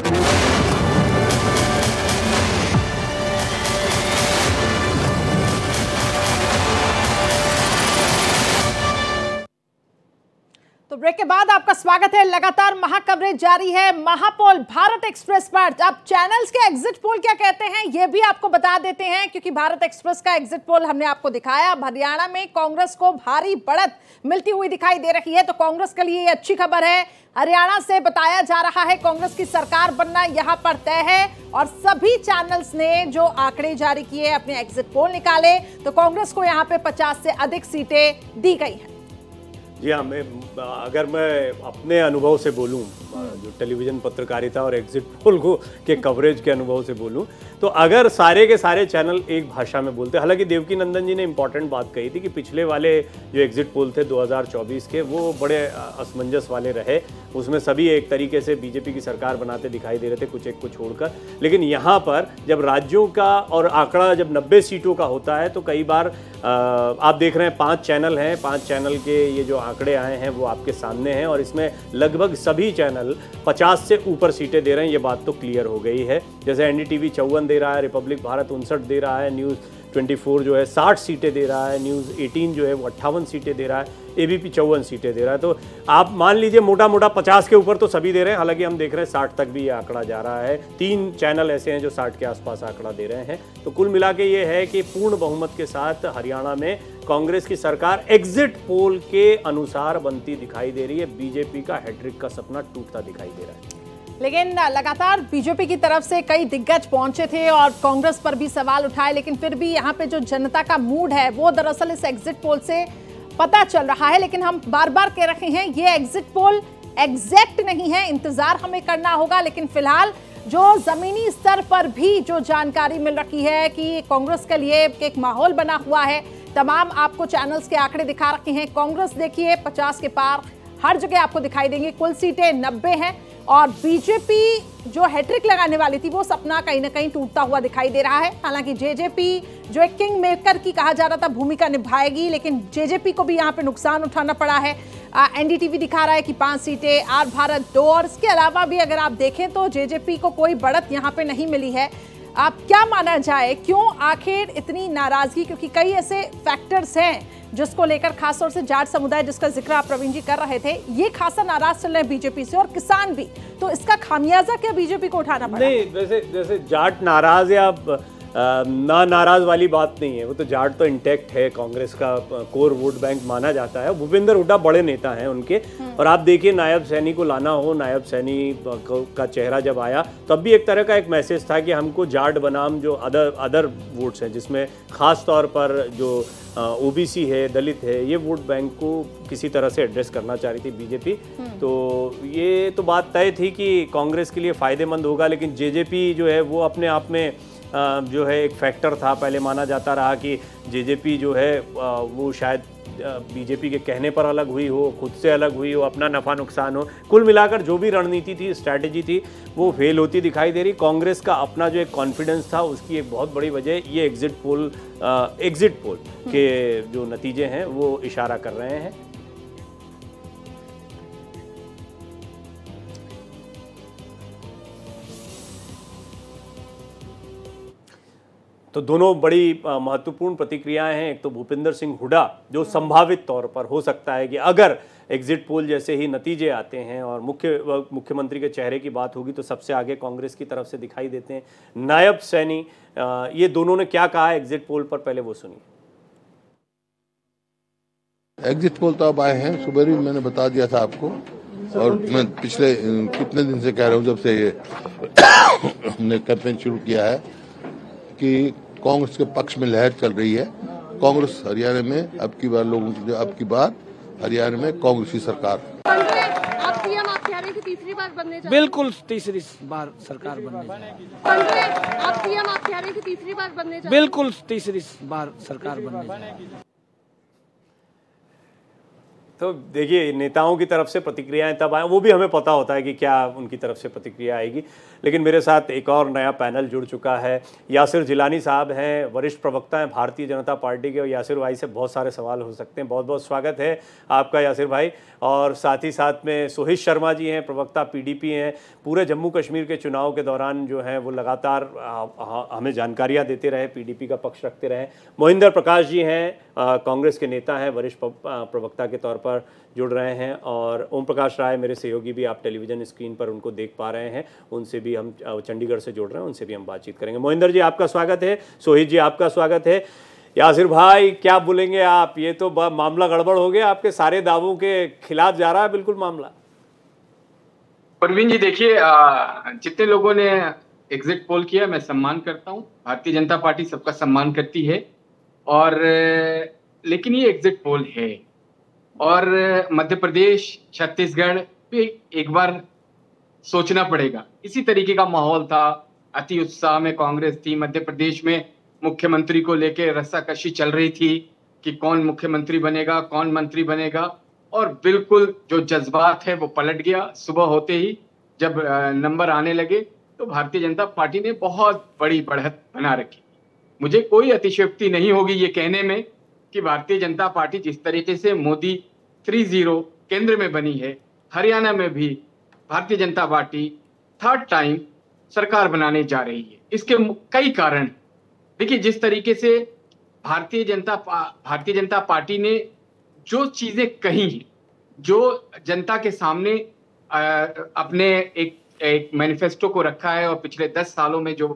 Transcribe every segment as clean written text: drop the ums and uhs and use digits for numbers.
तो ब्रेक के बाद आपका स्वागत है। लगातार महाकवरेज जारी है महापोल भारत एक्सप्रेस पर। अब चैनल्स के एग्जिट पोल क्या कहते हैं ये भी आपको बता देते हैं, क्योंकि भारत एक्सप्रेस का एग्जिट पोल हमने आपको दिखाया। हरियाणा में कांग्रेस को भारी बढ़त मिलती हुई दिखाई दे रही है, तो कांग्रेस के लिए ये अच्छी खबर है। हरियाणा से बताया जा रहा है कांग्रेस की सरकार बनना यहां पर तय है, और सभी चैनल्स ने जो आंकड़े जारी किए, अपने एग्जिट पोल निकाले, तो कांग्रेस को यहां पे 50 से अधिक सीटें दी गई हैं। जी हाँ, अगर मैं अपने अनुभव से बोलूं, जो टेलीविज़न पत्रकारिता और एग्जिट पोल को के कवरेज के अनुभव से बोलूं, तो अगर सारे के सारे चैनल एक भाषा में बोलते, हालांकि देवकी नंदन जी ने इंपॉर्टेंट बात कही थी कि पिछले वाले जो एग्जिट पोल थे 2024 के, वो बड़े असमंजस वाले रहे। उसमें सभी एक तरीके से बीजेपी की सरकार बनाते दिखाई दे रहे थे, कुछ एक को छोड़कर। लेकिन यहाँ पर जब राज्यों का और आंकड़ा जब 90 सीटों का होता है, तो कई बार आप देख रहे हैं 5 चैनल हैं, 5 चैनल के ये जो आंकड़े आए हैं वो आपके सामने हैं, और इसमें लगभग सभी चैनल 50 से ऊपर सीटें दे रहे हैं। ये बात तो क्लियर हो गई है। जैसे एनडीटीवी 54 दे रहा है, रिपब्लिक भारत 59 दे रहा है, न्यूज़ 24 जो है 60 सीटें दे रहा है, न्यूज़ 18 जो है वो 58 सीटें दे रहा है, एबीपी 54 सीटें दे रहा है। तो आप मान लीजिए मोटा मोटा 50 के ऊपर तो सभी दे रहे हैं। हालांकि हम देख रहे हैं 60 तक भी ये आंकड़ा जा रहा है। 3 चैनल ऐसे हैं जो 60 के आसपास आंकड़ा दे रहे हैं। तो कुल मिला के ये है कि पूर्ण बहुमत के साथ हरियाणा में कांग्रेस की सरकार एग्जिट पोल के अनुसार बनती दिखाई दे रही है। बीजेपी का हैट्रिक का सपना टूटता दिखाई दे रहा है। लेकिन लगातार बीजेपी की तरफ से कई दिग्गज पहुंचे थे और कांग्रेस पर भी सवाल उठाए, लेकिन फिर भी यहाँ पे जो जनता का मूड है वो दरअसल इस एग्जिट पोल से पता चल रहा है। लेकिन हम बार बार कह रहे हैं ये एग्जिट पोल एग्जैक्ट नहीं है, इंतजार हमें करना होगा। लेकिन फिलहाल जो जमीनी स्तर पर भी जो जानकारी मिल रही है कि कांग्रेस के लिए एक माहौल बना हुआ है, तमाम आपको चैनल्स के आंकड़े दिखा रखे हैं। कांग्रेस देखिए 50 के पार हर जगह आपको दिखाई देंगी, कुल सीटें 90 हैं, और बीजेपी जो हैट्रिक लगाने वाली थी वो सपना कहीं ना कहीं टूटता हुआ दिखाई दे रहा है। हालांकि जेजेपी जो एक किंग मेकर की कहा जा रहा था भूमिका निभाएगी, लेकिन जेजेपी को भी यहाँ पे नुकसान उठाना पड़ा है। एनडीटीवी दिखा रहा है कि 5 सीटें, आर भारत 2, और इसके अलावा भी अगर आप देखें तो जेजेपी को कोई बढ़त यहाँ पे नहीं मिली है। आप क्या माना जाए, क्यों आखिर इतनी नाराजगी? क्योंकि कई ऐसे फैक्टर्स हैं जिसको लेकर खासतौर से जाट समुदाय, जिसका जिक्र आप प्रवीण जी कर रहे थे, ये खासा नाराज चल रहे हैं बीजेपी से, और किसान भी। तो इसका खामियाजा क्या बीजेपी को उठाना पड़ा? नहीं, वैसे जाट नाराज या ना नाराज वाली बात नहीं है। वो तो जाट तो इंटैक्ट है, कांग्रेस का कोर वोट बैंक माना जाता है। भूपेंद्र हुड्डा बड़े नेता हैं उनके, और आप देखिए नायब सैनी को लाना हो, नायब सैनी का चेहरा जब आया तब भी एक तरह का एक मैसेज था कि हमको जाट बनाम जो अदर वोट्स हैं, जिसमें खास तौर पर जो ओबीसी है, दलित है, ये वोट बैंक को किसी तरह से एड्रेस करना चाह रही थी बीजेपी। तो ये तो बात तय थी कि कांग्रेस के लिए फ़ायदेमंद होगा। लेकिन जेजेपी जो है वो अपने आप में जो है एक फैक्टर था। पहले माना जाता रहा कि जेजेपी जो है वो शायद बीजेपी के कहने पर अलग हुई हो, खुद से अलग हुई हो, अपना नफ़ा नुकसान हो। कुल मिलाकर जो भी रणनीति थी, स्ट्रैटेजी थी, वो फेल होती दिखाई दे रही। कांग्रेस का अपना जो एक कॉन्फिडेंस था, उसकी एक बहुत बड़ी वजह ये एग्जिट पोल के जो नतीजे हैं वो इशारा कर रहे हैं। तो दोनों बड़ी महत्वपूर्ण प्रतिक्रियाएं हैं। एक तो भूपेंद्र सिंह हुड्डा, जो संभावित तौर पर हो सकता है कि अगर एग्जिट पोल जैसे ही नतीजे आते हैं और मुख्यमंत्री के चेहरे की बात होगी तो सबसे आगे कांग्रेस की तरफ से दिखाई देते हैं। नायब सैनी, ये दोनों ने क्या कहा एग्जिट पोल पर, पहले वो सुनिए। एग्जिट पोल तो अब आए हैं, सुबह भी मैंने बता दिया था आपको, और मैं पिछले कितने दिन से कह रहा हूँ, जब से ये हमने कैंपेन शुरू किया है, कि कांग्रेस के पक्ष में लहर चल रही है। कांग्रेस हरियाणा में अब की बार हरियाणा में कांग्रेस की सरकार। आप सीएम, आप कह रहे हैं कि तीसरी बार बनने जा रहे हैं। बिल्कुल तीसरी बार सरकार बनने जा रही है। आप सीएम, आप कह रहे हैं कि तीसरी बार बनने जा रहे हैं। बिल्कुल तीसरी बार सरकार बनने जा रही है। तो देखिए, नेताओं की तरफ से प्रतिक्रियाएं तब आए, वो भी हमें पता होता है कि क्या उनकी तरफ से प्रतिक्रिया आएगी। लेकिन मेरे साथ एक और नया पैनल जुड़ चुका है। यासिर जिलानी साहब हैं, वरिष्ठ प्रवक्ता हैं भारतीय जनता पार्टी के, और यासिर भाई से बहुत सारे सवाल हो सकते हैं। बहुत बहुत स्वागत है आपका यासिर भाई। और साथ ही साथ में सोहित शर्मा जी हैं, प्रवक्ता पीडीपी हैं, पूरे जम्मू कश्मीर के चुनाव के दौरान जो हैं वो लगातार हमें जानकारियाँ देते रहे, पीडीपी का पक्ष रखते रहे। मोहिंदर प्रकाश जी हैं, कांग्रेस के नेता हैं, वरिष्ठ प्रवक्ता के तौर पर जुड़ रहे हैं। और ओम प्रकाश राय मेरे सहयोगी भी, आप टेलीविज़न स्क्रीन पर उनको देख पा रहे हैं, उनसे भी हम चंडीगढ़ से जुड़ रहे हैं, उनसे भी हम बातचीत करेंगे। मोहिंदर जी आपका स्वागत है, सोहित जी आपका स्वागत है। यासिर भाई क्या बोलेंगे आप? ये तो मामला गड़बड़ हो गया, आपके सारे दावों के खिलाफ जा रहा है बिल्कुल मामला। परवीन जी देखिए, जितने लोगों ने एग्जिट पोल किया मैं सम्मान करता हूँ, भारतीय जनता पार्टी सबका सम्मान करती है, और लेकिन ये एग्जिट पोल है, और मध्य प्रदेश, छत्तीसगढ़ भी एक बार सोचना पड़ेगा। इसी तरीके का माहौल था, अति उत्साह में कांग्रेस थी, मध्य प्रदेश में मुख्यमंत्री को लेके रस्साकशी चल रही थी कि कौन मुख्यमंत्री बनेगा, कौन मंत्री बनेगा, और बिल्कुल जो जज्बात है वो पलट गया। सुबह होते ही जब नंबर आने लगे तो भारतीय जनता पार्टी ने बहुत बड़ी बढ़त बना रखी। मुझे कोई अतिशयोक्ति नहीं होगी ये कहने में कि भारतीय जनता पार्टी जिस तरीके से मोदी 3-0 केंद्र में बनी है, हरियाणा में भी Bharatiya Janata party third time सरकार बनाने जा रही है। इसके कई कारण देखिए, जिस तरीके से भारतीय जनता पार्टी ने जो चीजें कही हैं, जो जनता के सामने अपने एक मैनिफेस्टो को रखा है, और पिछले 10 सालों में जो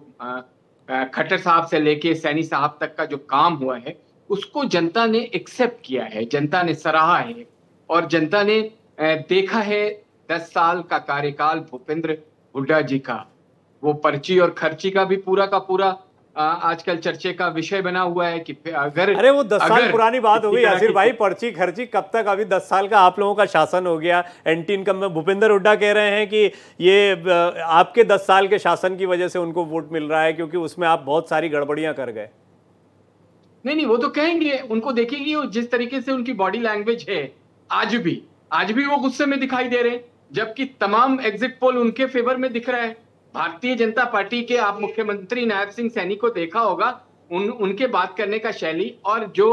खट्टर साहब से लेके सैनी साहब तक का जो काम हुआ है उसको जनता ने एक्सेप्ट किया है, जनता ने सराहा है, और जनता ने देखा है 10 साल का कार्यकाल भूपेंद्र हुड्डा जी का, वो पर्ची और खर्ची का भी पूरा का पूरा आजकल चर्चे का विषय बना हुआ है कि अगर, अरे वो 10 साल पुरानी बात हो गई यासिर भाई, पर्ची खर्ची कब तक? अभी 10 साल का आप लोगों का शासन हो गया, एंटी इनकम में भूपेंद्र हुड्डा कह रहे हैं कि ये आपके 10 साल के शासन की वजह से उनको वोट मिल रहा है, क्योंकि उसमें आप बहुत सारी गड़बड़ियां कर गए। नहीं, वो तो कहेंगे, उनको देखेगी, जिस तरीके से उनकी बॉडी लैंग्वेज है आज भी वो गुस्से में दिखाई दे रहे हैं, जबकि तमाम एग्जिट पोल उनके फेवर में दिख रहा है। भारतीय जनता पार्टी के आप मुख्यमंत्री नायब सिंह सैनी को देखा होगा, उनके बात करने का शैली और जो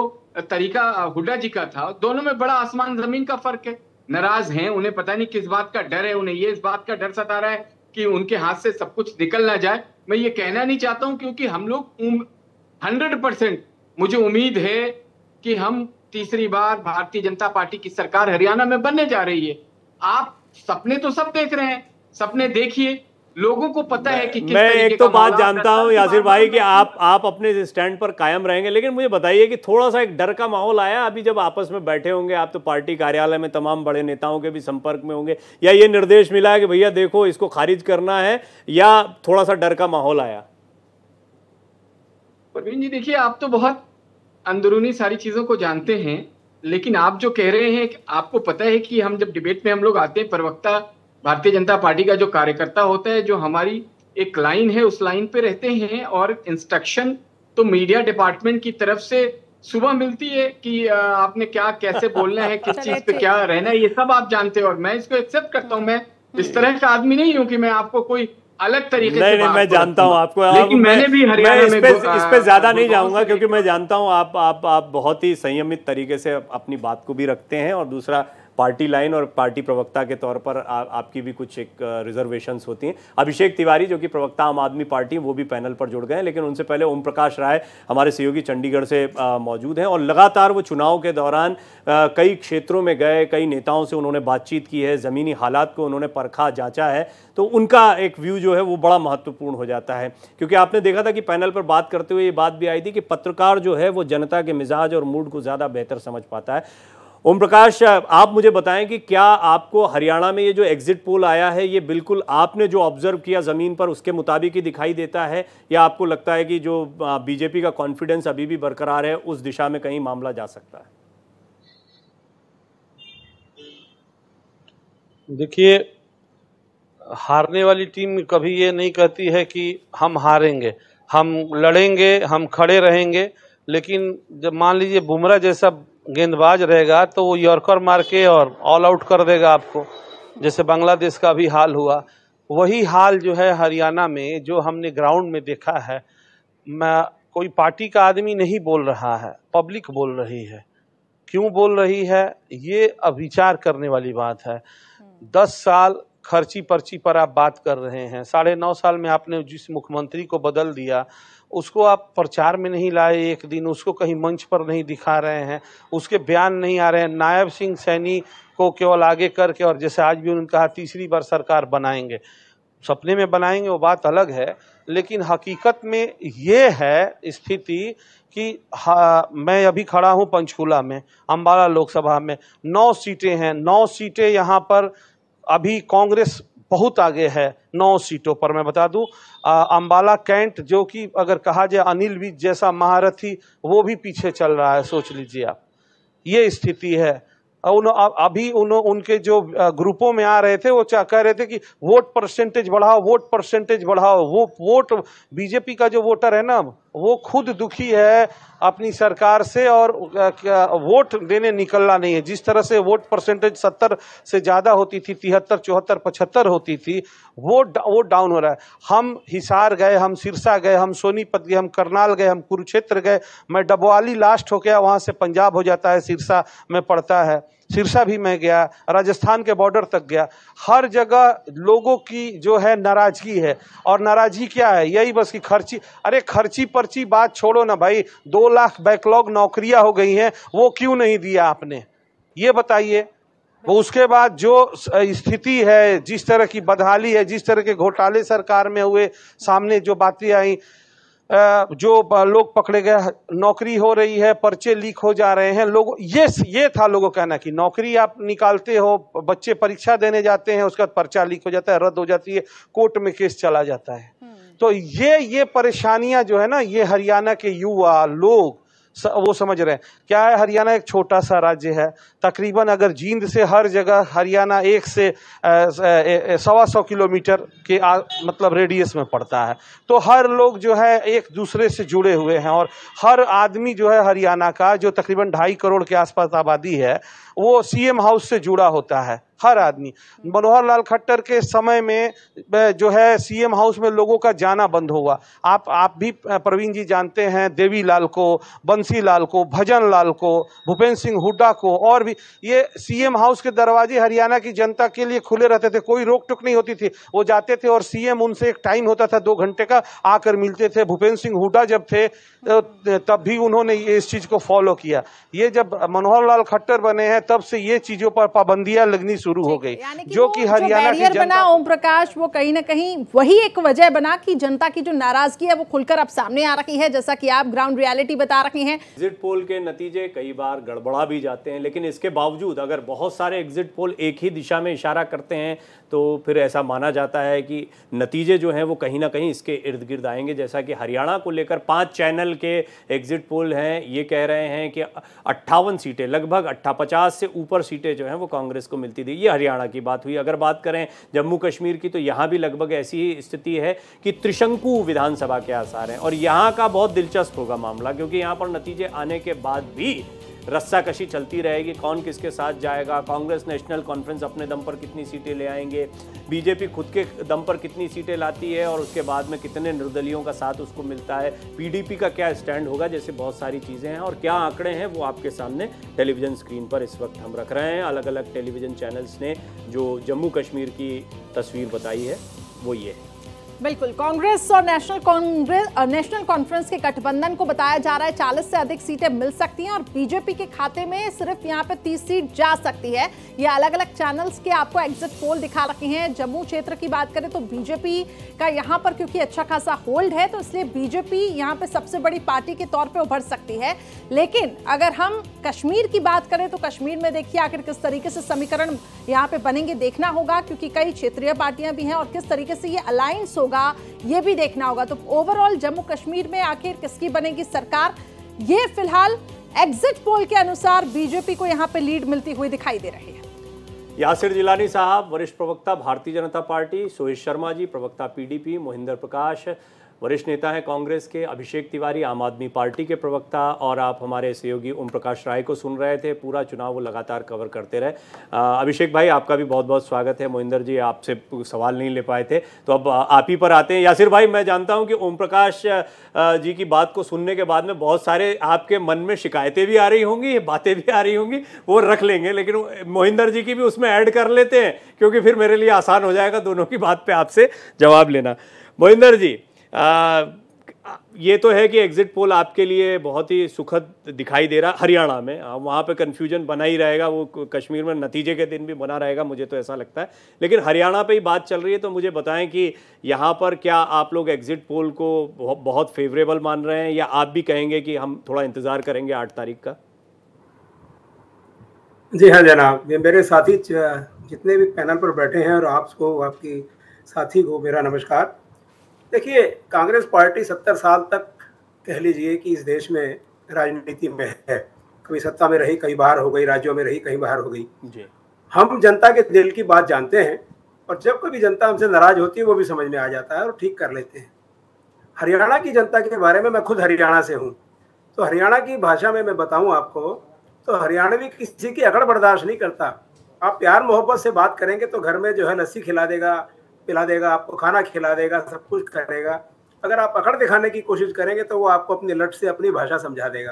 तरीका हुड्डा जी का था, दोनों में बड़ा आसमान जमीन का फर्क है। नाराज हैं, उन्हें पता नहीं किस बात का डर है, उन्हें ये इस बात का डर सता रहा है कि उनके हाथ से सब कुछ निकल ना जाए। मैं ये कहना नहीं चाहता हूं, क्योंकि हम लोग 100% मुझे उम्मीद है कि हम तीसरी बार भारतीय जनता पार्टी की सरकार हरियाणा में बनने जा रही है। आप सपने तो सब देख रहे हैं, सपने देखिए, लोगों को पता है कि मैं एक तो बात जानता हूं यासिर भाई कि आप अपने स्टैंड पर कायम रहेंगे, लेकिन मुझे बताइए कि थोड़ा सा एक डर का माहौल आया अभी जब आपस में बैठे होंगे, आप तो पार्टी कार्यालय में तमाम बड़े नेताओं के भी संपर्क में होंगे, या ये निर्देश मिला है कि भैया देखो इसको खारिज करना है, या थोड़ा सा डर का माहौल आया? प्रवीण जी देखिए, आप तो बहुत अंदरूनी सारी चीजों को जानते हैं, लेकिन आप जो कह रहे हैं, आपको पता है कि हम जब डिबेट में हम लोग आते हैं, प्रवक्ता भारतीय जनता पार्टी का जो कार्यकर्ता होता है, जो हमारी एक लाइन है उस लाइन पे रहते हैं, और इंस्ट्रक्शन तो मीडिया डिपार्टमेंट की तरफ से सुबह मिलती है कि आपने क्या कैसे बोलना है, किस चीज पे क्या रहना है, ये सब आप जानते हो, और मैं इसको एक्सेप्ट करता हूँ। मैं इस तरह का आदमी नहीं हूँ कि मैं आपको कोई अलग तरीके से नहीं, मैं जानता हूँ आपको, लेकिन मैंने भी हरियाणा में इस पे ज्यादा नहीं जाऊंगा, क्योंकि मैं जानता हूँ आप बहुत ही संयमित तरीके से अपनी बात को भी रखते हैं, और दूसरा पार्टी लाइन और पार्टी प्रवक्ता के तौर पर आपकी भी कुछ एक रिजर्वेशंस होती हैं। अभिषेक तिवारी जो कि प्रवक्ता आम आदमी पार्टी, वो भी पैनल पर जुड़ गए हैं, लेकिन उनसे पहले ओम प्रकाश राय हमारे सहयोगी चंडीगढ़ से मौजूद हैं, और लगातार वो चुनाव के दौरान कई क्षेत्रों में गए, कई नेताओं से उन्होंने बातचीत की है, ज़मीनी हालात को उन्होंने परखा जांचा है, तो उनका एक व्यू जो है वो बड़ा महत्वपूर्ण हो जाता है। क्योंकि आपने देखा था कि पैनल पर बात करते हुए ये बात भी आई थी कि पत्रकार जो है वो जनता के मिजाज और मूड को ज़्यादा बेहतर समझ पाता है। ओम प्रकाश, आप मुझे बताएं कि क्या आपको हरियाणा में ये जो एग्जिट पोल आया है, ये बिल्कुल आपने जो ऑब्जर्व किया ज़मीन पर उसके मुताबिक ही दिखाई देता है, या आपको लगता है कि जो बीजेपी का कॉन्फिडेंस अभी भी बरकरार है उस दिशा में कहीं मामला जा सकता है? देखिए, हारने वाली टीम कभी ये नहीं कहती है कि हम हारेंगे, हम लड़ेंगे, हम खड़े रहेंगे, लेकिन जब मान लीजिए बुमराह जैसा गेंदबाज रहेगा तो वो यॉर्कर मार के और ऑल आउट कर देगा आपको, जैसे बांग्लादेश का भी हाल हुआ। वही हाल जो है हरियाणा में जो हमने ग्राउंड में देखा है, कोई पार्टी का आदमी नहीं बोल रहा है, पब्लिक बोल रही है। क्यों बोल रही है, ये अब विचार करने वाली बात है। 10 साल खर्ची पर्ची पर आप बात कर रहे हैं, 9.5 साल में आपने जिस मुख्यमंत्री को बदल दिया उसको आप प्रचार में नहीं लाए, एक दिन उसको कहीं मंच पर नहीं दिखा रहे हैं, उसके बयान नहीं आ रहे हैं। नायब सिंह सैनी को केवल आगे करके, और जैसे आज भी उन्होंने कहा तीसरी बार सरकार बनाएंगे, सपने में बनाएंगे वो बात अलग है, लेकिन हकीकत में ये है स्थिति कि मैं अभी खड़ा हूँ पंचकूला में, अम्बाला लोकसभा में 9 सीटें हैं, 9 सीटें यहाँ पर अभी कांग्रेस बहुत आगे है 9 सीटों पर। मैं बता दूं अम्बाला कैंट जो कि अगर कहा जाए अनिल विज जैसा महारथी, वो भी पीछे चल रहा है, सोच लीजिए आप, ये स्थिति है। अभी उनके जो ग्रुपों में आ रहे थे वो कह रहे थे कि वोट परसेंटेज बढ़ाओ, वोट परसेंटेज बढ़ाओ। वो वोट बीजेपी का जो वोटर है ना, वो खुद दुखी है अपनी सरकार से और वोट देने निकलना नहीं है। जिस तरह से वोट परसेंटेज 70 से ज़्यादा होती थी, 73, 74, 75 होती थी, वो डाउन हो रहा है। हम हिसार गए, हम सिरसा गए, हम सोनीपत गए, हम करनाल गए, हम कुरुक्षेत्र गए। मैं डबवाली लास्ट हो गया, वहाँ से पंजाब हो जाता है, सिरसा में पड़ता है, सिरसा भी मैं गया, राजस्थान के बॉर्डर तक गया। हर जगह लोगों की जो है नाराजगी है, और नाराजगी क्या है, यही बस कि खर्ची, अरे खर्ची पर्ची बात छोड़ो ना भाई, 2 लाख बैकलॉग नौकरियां हो गई हैं, वो क्यों नहीं दिया आपने, ये बताइए। वो उसके बाद जो स्थिति है, जिस तरह की बदहाली है, जिस तरह के घोटाले सरकार में हुए, सामने जो बातें आई, जो लोग पकड़े गए, नौकरी हो रही है, पर्चे लीक हो जा रहे हैं, लोग ये था लोगों का कहना कि नौकरी आप निकालते हो, बच्चे परीक्षा देने जाते हैं, उसका पर्चा लीक हो जाता है, रद्द हो जाती है, कोर्ट में केस चला जाता है। तो ये परेशानियां जो है ना, ये हरियाणा के युवा लोग वो समझ रहे हैं। क्या है, हरियाणा एक छोटा सा राज्य है, तकरीबन अगर जींद से हर जगह हरियाणा 1 से 125 किलोमीटर के मतलब रेडियस में पड़ता है। तो हर लोग जो है एक दूसरे से जुड़े हुए हैं, और हर आदमी जो है हरियाणा का, जो तकरीबन 2.5 करोड़ के आसपास आबादी है, वो सीएम हाउस से जुड़ा होता है, हर आदमी। मनोहर लाल खट्टर के समय में जो है सीएम हाउस में लोगों का जाना बंद हुआ। आप भी प्रवीण जी जानते हैं, देवी लाल को, बंसी लाल को, भजन लाल को, भूपेंद्र सिंह हुड्डा को, और भी ये सीएम हाउस के दरवाजे हरियाणा की जनता के लिए खुले रहते थे, कोई रोक टोक नहीं होती थी। वो जाते थे और सीएम उनसे एक टाइम होता था 2 घंटे का, आकर मिलते थे। भूपेंद्र सिंह हुड्डा जब थे तब भी उन्होंने इस चीज को फॉलो किया। ये जब मनोहर लाल खट्टर बने हैं तब से ये चीजों पर पाबंदियां लगनी शुरू हो गई, जो कि हरियाणा की जनता बना ओम प्रकाश, वो कहीं ना कहीं वही एक वजह बना कि जनता की जो नाराजगी है वो खुलकर अब सामने आ रही है, जैसा कि आप ग्राउंड रियलिटी बता रही हैं। एग्जिट पोल के नतीजे कई बार गड़बड़ा भी जाते हैं, लेकिन इसके बावजूद अगर बहुत सारे एग्जिट पोल एक ही दिशा में इशारा करते हैं तो फिर ऐसा माना जाता है कि नतीजे जो हैं वो कहीं ना कहीं इसके इर्द गिर्द आएंगे। जैसा कि हरियाणा को लेकर 5 चैनल के एग्जिट पोल हैं, ये कह रहे हैं कि 58 सीटें, लगभग 50 से ऊपर सीटें जो हैं वो कांग्रेस को मिलती थी। ये हरियाणा की बात हुई। अगर बात करें जम्मू कश्मीर की, तो यहाँ भी लगभग ऐसी ही स्थिति है कि त्रिशंकु विधानसभा के आसार हैं। और यहाँ का बहुत दिलचस्प होगा मामला, क्योंकि यहाँ पर नतीजे आने के बाद भी रस्साकशी चलती रहेगी, कौन किसके साथ जाएगा, कांग्रेस नेशनल कॉन्फ्रेंस अपने दम पर कितनी सीटें ले आएंगे, बीजेपी खुद के दम पर कितनी सीटें लाती है, और उसके बाद में कितने निर्दलियों का साथ उसको मिलता है, पीडीपी का क्या स्टैंड होगा, जैसे बहुत सारी चीज़ें हैं। और क्या आंकड़े हैं वो आपके सामने टेलीविज़न स्क्रीन पर इस वक्त हम रख रहे हैं। अलग अलग टेलीविज़न चैनल्स ने जो जम्मू कश्मीर की तस्वीर बताई है वो ये है। बिल्कुल, कांग्रेस और नेशनल कॉन्फ्रेंस के गठबंधन को बताया जा रहा है 40 से अधिक सीटें मिल सकती हैं, और बीजेपी के खाते में सिर्फ यहां पे 30 सीट जा सकती है। ये अलग अलग चैनल्स के आपको एग्जिट पोल दिखा रखे हैं। जम्मू क्षेत्र की बात करें तो बीजेपी का यहां पर क्योंकि अच्छा खासा होल्ड है, तो इसलिए बीजेपी यहां पे सबसे बड़ी पार्टी के तौर पे उभर सकती है। लेकिन अगर हम कश्मीर की बात करें तो कश्मीर में देखिए आखिर किस तरीके से समीकरण यहाँ पे बनेंगे, देखना होगा, क्योंकि कई क्षेत्रीय पार्टियां भी हैं, और किस तरीके से ये अलायंस ये भी देखना होगा। तो ओवरऑल जम्मू कश्मीर में आखिर किसकी बनेगी सरकार, ये फिलहाल एग्जिट पोल के अनुसार बीजेपी को यहां पे लीड मिलती हुई दिखाई दे रही है। यासिर जिलानी साहब वरिष्ठ प्रवक्ता भारतीय जनता पार्टी, सोहित शर्मा जी प्रवक्ता पीडीपी, मोहिंदर प्रकाश वरिष्ठ नेता हैं कांग्रेस के। अभिषेक तिवारी आम आदमी पार्टी के प्रवक्ता, और आप हमारे सहयोगी ओम प्रकाश राय को सुन रहे थे। पूरा चुनाव वो लगातार कवर करते रहे। अभिषेक भाई, आपका भी बहुत बहुत स्वागत है। मोहिंदर जी आपसे सवाल नहीं ले पाए थे, तो अब आप ही पर आते हैं। यासिर भाई, मैं जानता हूं कि ओम प्रकाश जी की बात को सुनने के बाद में बहुत सारे आपके मन में शिकायतें भी आ रही होंगी, बातें भी आ रही होंगी, वो रख लेंगे, लेकिन मोहिंदर जी की भी उसमें ऐड कर लेते हैं, क्योंकि फिर मेरे लिए आसान हो जाएगा दोनों की बात पे आपसे जवाब लेना। मोहिंदर जी, ये तो है कि एग्जिट पोल आपके लिए बहुत ही सुखद दिखाई दे रहा। हरियाणा में वहाँ पे कन्फ्यूजन बना ही रहेगा, वो कश्मीर में नतीजे के दिन भी बना रहेगा, मुझे तो ऐसा लगता है। लेकिन हरियाणा पे ही बात चल रही है, तो मुझे बताएं कि यहाँ पर क्या आप लोग एग्जिट पोल को बहुत फेवरेबल मान रहे हैं, या आप भी कहेंगे कि हम थोड़ा इंतजार करेंगे 8 तारीख का? जी हाँ जनाब, ये मेरे साथी जितने भी पैनल पर बैठे हैं और आपको, आपकी साथी को मेरा नमस्कार। देखिए, कांग्रेस पार्टी 70 साल तक कह लीजिए कि इस देश में राजनीति में है। कभी सत्ता में रही, कई बार हो गई, राज्यों में रही, कई बार हो गई जी। हम जनता के दिल की बात जानते हैं, और जब कभी जनता हमसे नाराज होती है वो भी समझ में आ जाता है और ठीक कर लेते हैं। हरियाणा की जनता के बारे में, मैं खुद हरियाणा से हूँ, तो हरियाणा की भाषा में मैं बताऊँ आपको, तो हरियाणवी किसी की अकड़ बर्दाश्त नहीं करता। आप प्यार मोहब्बत से बात करेंगे तो घर में जो है लस्सी खिला देगा, पिला देगा, आपको खाना खिला देगा, सब कुछ करेगा। अगर आप अकड़ दिखाने की कोशिश करेंगे तो वो आपको अपनी लट से अपनी भाषा समझा देगा।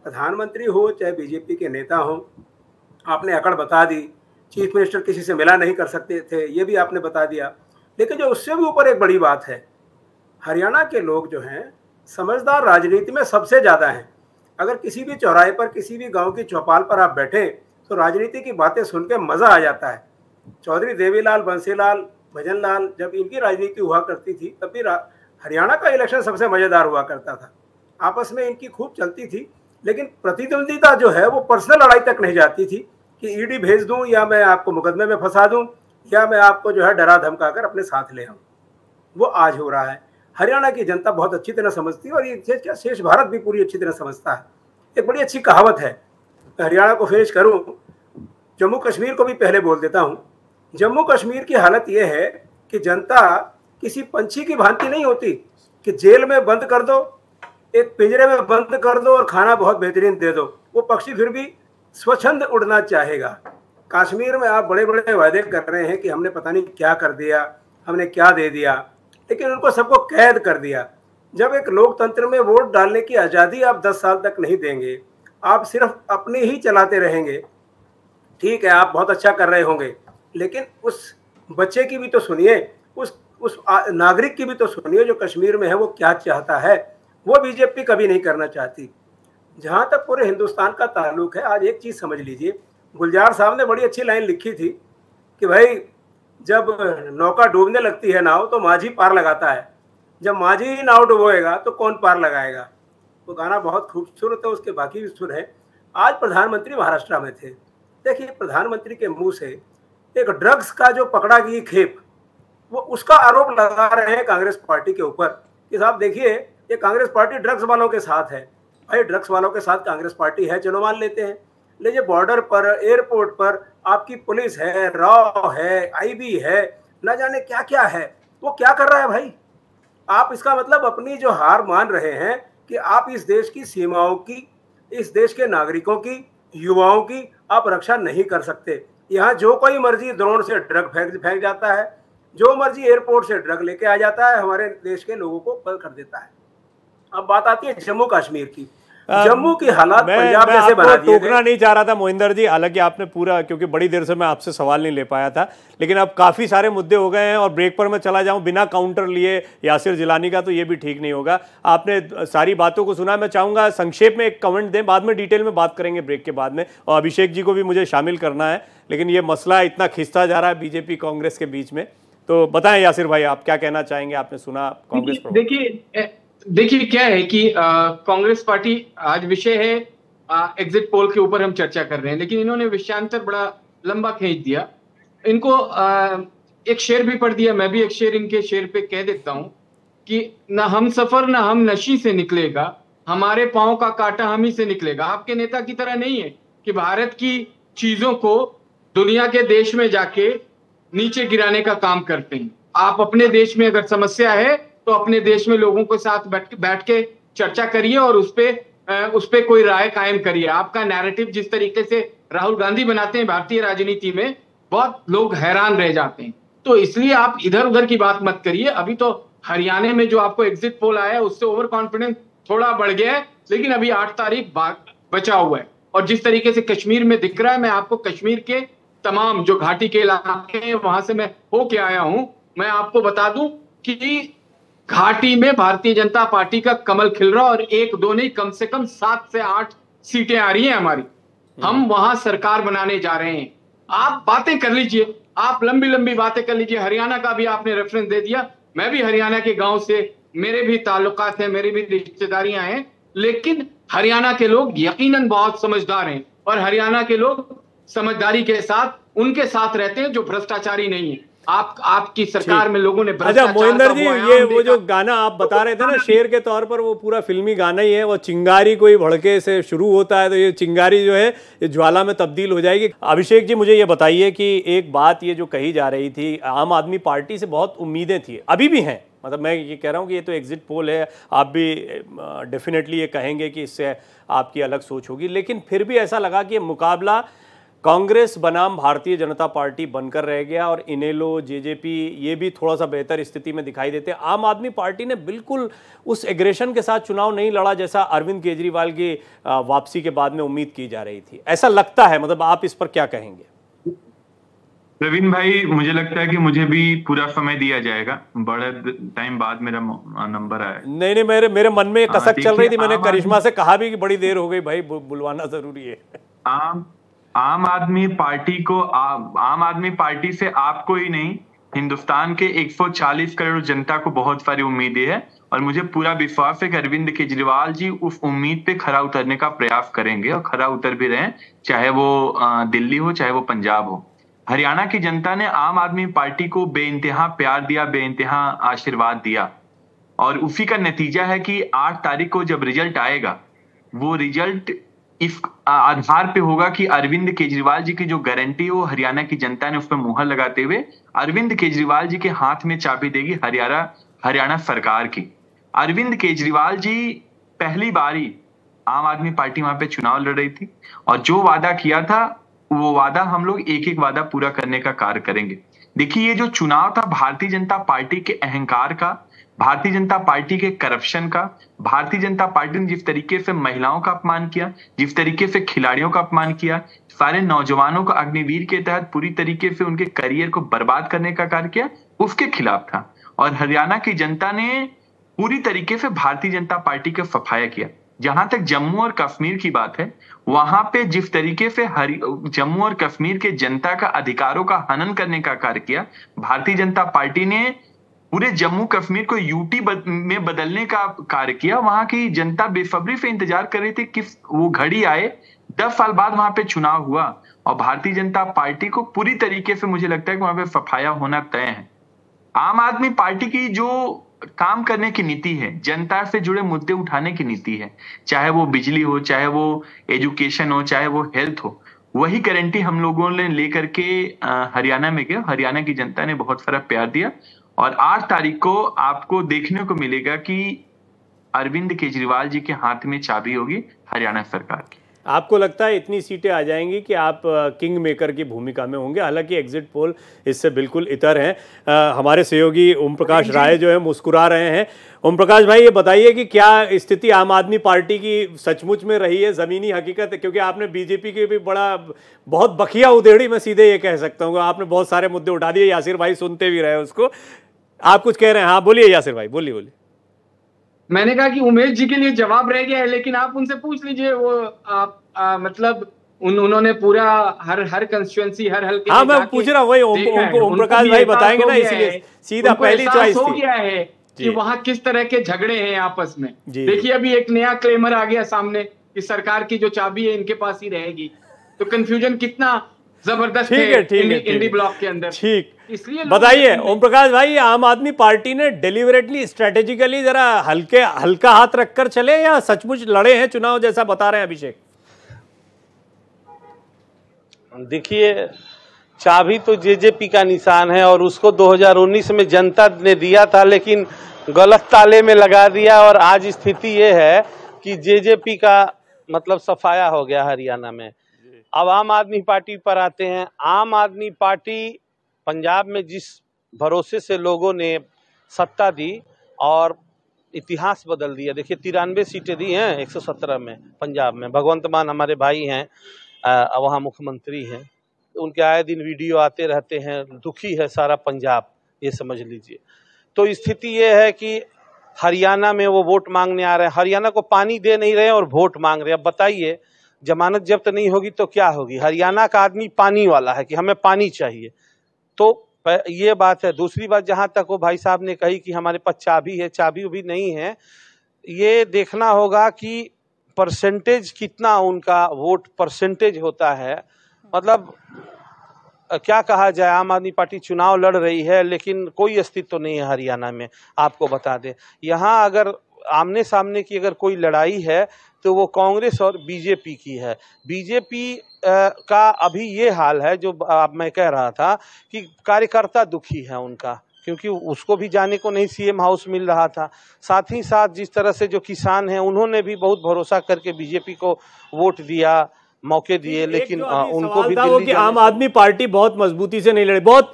प्रधानमंत्री हो चाहे बीजेपी के नेता हो, आपने अकड़ बता दी। चीफ मिनिस्टर किसी से मिला नहीं कर सकते थे, ये भी आपने बता दिया। लेकिन जो उससे भी ऊपर एक बड़ी बात है, हरियाणा के लोग जो हैं समझदार राजनीति में सबसे ज़्यादा हैं। अगर किसी भी चौराहे पर, किसी भी गाँव की चौपाल पर आप बैठे तो राजनीति की बातें सुन के मज़ा आ जाता है। चौधरी देवीलाल, बंसीलाल, भजनलाल, जब इनकी राजनीति हुआ करती थी तब भी हरियाणा का इलेक्शन सबसे मज़ेदार हुआ करता था। आपस में इनकी खूब चलती थी, लेकिन प्रतिद्वंदिता जो है वो पर्सनल लड़ाई तक नहीं जाती थी कि ईडी भेज दूं, या मैं आपको मुकदमे में फंसा दूं, या मैं आपको जो है डरा धमका कर अपने साथ ले आऊं। वो आज हो रहा है। हरियाणा की जनता बहुत अच्छी तरह समझती है, और ये शेष भारत भी पूरी अच्छी तरह समझता है। एक बड़ी अच्छी कहावत है, हरियाणा को पेश करूँ, जम्मू कश्मीर को भी पहले बोल देता हूँ। जम्मू कश्मीर की हालत यह है कि जनता किसी पंछी की भांति नहीं होती कि जेल में बंद कर दो, एक पिंजरे में बंद कर दो और खाना बहुत बेहतरीन दे दो, वो पक्षी फिर भी स्वच्छंद उड़ना चाहेगा। कश्मीर में आप बड़े बड़े वायदे कर रहे हैं कि हमने पता नहीं क्या कर दिया, हमने क्या दे दिया, लेकिन उनको सबको कैद कर दिया। जब एक लोकतंत्र में वोट डालने की आज़ादी आप 10 साल तक नहीं देंगे, आप सिर्फ अपने ही चलाते रहेंगे, ठीक है आप बहुत अच्छा कर रहे होंगे, लेकिन उस बच्चे की भी तो सुनिए, उस नागरिक की भी तो सुनिए जो कश्मीर में है, वो क्या चाहता है। वो बीजेपी कभी नहीं करना चाहती। जहाँ तक पूरे हिंदुस्तान का ताल्लुक है, आज एक चीज़ समझ लीजिए, गुलजार साहब ने बड़ी अच्छी लाइन लिखी थी कि भाई जब नौका डूबने लगती है नाव तो माझी पार लगाता है, जब माझी ही नाव डुबोएगा तो कौन पार लगाएगा। वो गाना बहुत खूबसूरत है, उसके बाकी भी सुर है। आज प्रधानमंत्री महाराष्ट्र में थे। देखिए, प्रधानमंत्री के मुंह से एक ड्रग्स का जो पकड़ा गई खेप, वो उसका आरोप लगा रहे हैं कांग्रेस पार्टी के ऊपर कि साहब देखिए ये कांग्रेस पार्टी ड्रग्स वालों के साथ है। भाई ड्रग्स वालों के साथ कांग्रेस पार्टी है, चलो मान लेते हैं, लेकिन बॉर्डर पर, एयरपोर्ट पर आपकी पुलिस है, रॉ है, आईबी है, न जाने क्या क्या है, वो क्या कर रहा है भाई। आप इसका मतलब अपनी जो हार मान रहे हैं कि आप इस देश की सीमाओं की, इस देश के नागरिकों की, युवाओं की आप रक्षा नहीं कर सकते। यहाँ जो कोई मर्जी ड्रोन से ड्रग फेंक जाता है, जो मर्जी एयरपोर्ट से ड्रग लेके आ जाता है, हमारे देश के लोगों को बंद कर देता है। अब बात आती है जम्मू कश्मीर की। जम्मू की हालात पंजाब जैसे बना दिए। टोकना नहीं चाह रहा था मोहिंदर जी, हालांकि आपने पूरा, क्योंकि बड़ी देर से मैं आपसे सवाल नहीं ले पाया था, लेकिन अब काफी सारे मुद्दे हो गए हैं और ब्रेक पर मैं चला जाऊं बिना काउंटर लिए यासिर जिलानी का, तो ये भी ठीक नहीं होगा। आपने सारी बातों को सुना। मैं चाहूंगा संक्षेप में एक कमेंट दें, बाद में डिटेल में बात करेंगे ब्रेक के बाद में, और अभिषेक जी को भी मुझे शामिल करना है, लेकिन ये मसला इतना खिंचता जा रहा है बीजेपी कांग्रेस के बीच में। तो बताएं यासिर भाई, आप क्या कहना चाहेंगे? आपने सुना कांग्रेस पर। देखिए क्या है कि कांग्रेस पार्टी, आज विषय है एग्जिट पोल के ऊपर हम चर्चा कर रहे हैं, लेकिन इन्होंने विषयांतर बड़ा लंबा खींच दिया। इनको एक शेर भी पढ़ दिया, मैं भी एक शेर इनके शेर पे कह देता हूं कि ना हम सफर ना हम नशी से निकलेगा, हमारे पांव का कांटा हम ही से निकलेगा। आपके नेता की तरह नहीं है कि भारत की चीजों को दुनिया के देश में जाके नीचे गिराने का काम करते हैं। आप अपने देश में अगर समस्या है तो तो अपने देश में लोगों के साथ बैठ के चर्चा करिए और उस पे कोई राय कायम करिए। आपका नैरेटिव जिस तरीके से राहुल गांधी बनाते हैं भारतीय राजनीति में, बहुत लोग हैरान रह जाते हैं। तो इसलिए आप इधर उधर की बात मत करिए। अभी तो हरियाणा में जो आपको एग्जिट पोल आया है उससे ओवर कॉन्फिडेंस थोड़ा बढ़ गया है, लेकिन अभी 8 तारीख बचा हुआ है। और जिस तरीके से कश्मीर में दिख रहा है, मैं आपको कश्मीर के तमाम जो घाटी के इलाके हैं वहां से मैं होके आया हूं, मैं आपको बता दूं कि घाटी में भारतीय जनता पार्टी का कमल खिल रहा, और 1-2 नहीं, कम से कम 7 से 8 सीटें आ रही हैं हमारी। हम वहां सरकार बनाने जा रहे हैं। आप बातें कर लीजिए, आप लंबी लंबी बातें कर लीजिए। हरियाणा का भी आपने रेफरेंस दे दिया, मैं भी हरियाणा के गांव से, मेरे भी ताल्लुकात हैं, मेरी भी रिश्तेदारियां हैं, लेकिन हरियाणा के लोग यकीनन बहुत समझदार हैं और हरियाणा के लोग समझदारी के साथ उनके साथ रहते हैं जो भ्रष्टाचारी नहीं है। आपकी सरकार में लोगों ने अच्छा मोहिंदर जी, ये वो जो गाना आप बता रहे थे ना शेर के तौर पर, वो पूरा फिल्मी गाना ही है। वो चिंगारी कोई भड़के से शुरू होता है तो ये चिंगारी जो है ये ज्वाला में तब्दील हो जाएगी। अभिषेक जी, मुझे ये बताइए कि एक बात ये जो कही जा रही थी, आम आदमी पार्टी से बहुत उम्मीदें थी, अभी भी हैं, मतलब मैं ये कह रहा हूँ कि ये तो एग्जिट पोल है, आप भी डेफिनेटली ये कहेंगे कि इससे आपकी अलग सोच होगी, लेकिन फिर भी ऐसा लगा कि मुकाबला कांग्रेस बनाम भारतीय जनता पार्टी बनकर रह गया और इनेलो, जेजेपी ये भी थोड़ा सा बेहतर स्थिति में दिखाई देते हैं। आम आदमी पार्टी ने बिल्कुल उस एग्रेशन के साथ चुनाव नहीं लड़ा जैसा अरविंद केजरीवाल की वापसी के बाद में उम्मीद की जा रही थी, ऐसा लगता है। मतलब आप इस पर क्या कहेंगे? प्रवीण भाई, मुझे लगता है कि मुझे भी पूरा समय दिया जाएगा, बड़े टाइम बाद मेरा नंबर आया। नहीं, मेरे मन में कसक चल रही थी, मैंने करिश्मा से कहा भी कि बड़ी देर हो गई भाई, बुलवाना जरूरी है। आम आदमी पार्टी को, आम आदमी पार्टी से आपको ही नहीं, हिंदुस्तान के 140 करोड़ जनता को बहुत सारी उम्मीदें है और मुझे पूरा विश्वास है कि अरविंद केजरीवाल जी उस उम्मीद पे खरा उतरने का प्रयास करेंगे और खरा उतर भी रहे, चाहे वो दिल्ली हो चाहे वो पंजाब हो। हरियाणा की जनता ने आम आदमी पार्टी को बेइंतहा प्यार दिया, बेइंतहा आशीर्वाद दिया और उसी का नतीजा है कि 8 तारीख को जब रिजल्ट आएगा, वो रिजल्ट इस आधार पे होगा कि अरविंद केजरीवाल जी की जो गारंटी है वो हरियाणा की जनता ने उस पर मुहर लगाते हुए अरविंद केजरीवाल जी के हाथ में चाबी देगी हरियाणा सरकार की। अरविंद केजरीवाल जी पहली बारी आम आदमी पार्टी वहां पे चुनाव लड़ रही थी और जो वादा किया था वो वादा हम लोग एक एक वादा पूरा करने का कार्य करेंगे। देखिए, ये जो चुनाव था भारतीय जनता पार्टी के अहंकार का, भारतीय जनता पार्टी के करप्शन का, भारतीय जनता पार्टी ने जिस तरीके से महिलाओं का अपमान किया, जिस तरीके से खिलाड़ियों का अपमान किया, सारे नौजवानों को अग्निवीर के तहत पूरी तरीके से उनके करियर को बर्बाद करने का कार्य किया, उसके खिलाफ था। और हरियाणा की जनता ने पूरी तरीके से भारतीय जनता पार्टी का सफाया किया। जहां तक जम्मू और कश्मीर की बात है, वहां पे जिस तरीके से जम्मू और कश्मीर के जनता का अधिकारों का हनन करने का कार्य किया, भारतीय जनता पार्टी ने पूरे जम्मू कश्मीर को यूटी में बदलने का कार्य किया। वहां की जनता बेसब्री से इंतजार कर रही थी कि वो घड़ी आए। 10 साल बाद वहां पे चुनाव हुआ और भारतीय जनता पार्टी को पूरी तरीके से मुझे लगता है कि वहां पे सफाया होना तय है। आम आदमी पार्टी की जो काम करने की नीति है, जनता से जुड़े मुद्दे उठाने की नीति है, चाहे वो बिजली हो, चाहे वो एजुकेशन हो, चाहे वो हेल्थ हो, वही गारंटी हम लोगों ने लेकर के हरियाणा में गए। हरियाणा की जनता ने बहुत सारा प्यार दिया और 8 तारीख को आपको देखने को मिलेगा कि अरविंद केजरीवाल जी के हाथ में चाबी होगी हरियाणा सरकार की। आपको लगता है इतनी सीटें आ जाएंगी कि आप किंग मेकर की भूमिका में होंगे? हालांकि एग्जिट पोल इससे बिल्कुल इतर हैं। हमारे सहयोगी ओम प्रकाश राय जो है मुस्कुरा रहे हैं। ओम प्रकाश भाई, ये बताइए कि क्या स्थिति आम आदमी पार्टी की सचमुच में रही है, ज़मीनी हकीकत है? क्योंकि आपने बीजेपी की भी बहुत बखिया उधेड़ी, मैं सीधे ये कह सकता हूँ, आपने बहुत सारे मुद्दे उठा दिए। यासिर भाई सुनते भी रहे उसको, आप कुछ कह रहे हैं? हाँ बोलिए यासिर भाई, बोलिए। मैंने कहा कि उमेश जी के लिए जवाब रह गया है, लेकिन आप उनसे पूछ लीजिए। वो मतलब उन्होंने पूरा हर कंस्टिट्यूएंसी, हर हल्के, हाँ मैं पूछ रहा हूँ वही ओम प्रकाश भाई बताएंगे ना, इसलिए सीधा पहली चॉइस हो गया है कि वहां किस तरह के झगड़े हैं आपस में। देखिए, अभी एक नया क्लेमर आ गया सामने कि सरकार की जो चाबी है इनके पास ही रहेगी, तो कंफ्यूजन कितना जबरदस्त है इंडी ब्लॉक के अंदर। ठीक, इसलिए बताइए ओम प्रकाश भाई, आम आदमी पार्टी ने डेलिबरेटली स्ट्रेटेजिकली जरा हल्का हाथ रखकर चले या सचमुच लड़े हैं चुनाव जैसा बता रहे हैं अभिषेक? देखिए, चाबी तो जेजेपी का निशान है और उसको 2019 में जनता ने दिया था, लेकिन गलत ताले में लगा दिया और आज स्थिति ये है कि जेजेपी का मतलब सफाया हो गया हरियाणा में। अब आम आदमी पार्टी पर आते हैं। आम आदमी पार्टी पंजाब में जिस भरोसे से लोगों ने सत्ता दी और इतिहास बदल दिया। देखिए 93 सीटें दी हैं 117 में पंजाब में। भगवंत मान हमारे भाई हैं, वहाँ मुख्यमंत्री हैं, उनके आए दिन वीडियो आते रहते हैं। दुखी है सारा पंजाब, ये समझ लीजिए। तो स्थिति ये है कि हरियाणा में वो वोट मांगने आ रहे हैं। हरियाणा को पानी दे नहीं रहे हैं और वोट मांग रहे हैं। अब बताइए, जमानत जब्त नहीं होगी तो क्या होगी? हरियाणा का आदमी पानी वाला है कि हमें पानी चाहिए, तो ये बात है। दूसरी बात, जहां तक वो भाई साहब ने कही कि हमारे पास चाबी है, चाबी भी नहीं है। ये देखना होगा कि परसेंटेज कितना उनका वोट परसेंटेज होता है। मतलब क्या कहा जाए, आम आदमी पार्टी चुनाव लड़ रही है लेकिन कोई अस्तित्व तो नहीं है हरियाणा में। आपको बता दें, यहाँ अगर आमने सामने की अगर कोई लड़ाई है तो वो कांग्रेस और बीजेपी की है। बीजेपी का अभी ये हाल है जो मैं कह रहा था कि कार्यकर्ता दुखी है उनका, क्योंकि उसको भी जाने को नहीं सीएम हाउस मिल रहा था। साथ ही साथ जिस तरह से जो किसान हैं उन्होंने भी बहुत भरोसा करके बीजेपी को वोट दिया, मौके दिए, लेकिन उनको भी वो कि आम आदमी पार्टी बहुत मजबूती से नहीं लड़ी। बहुत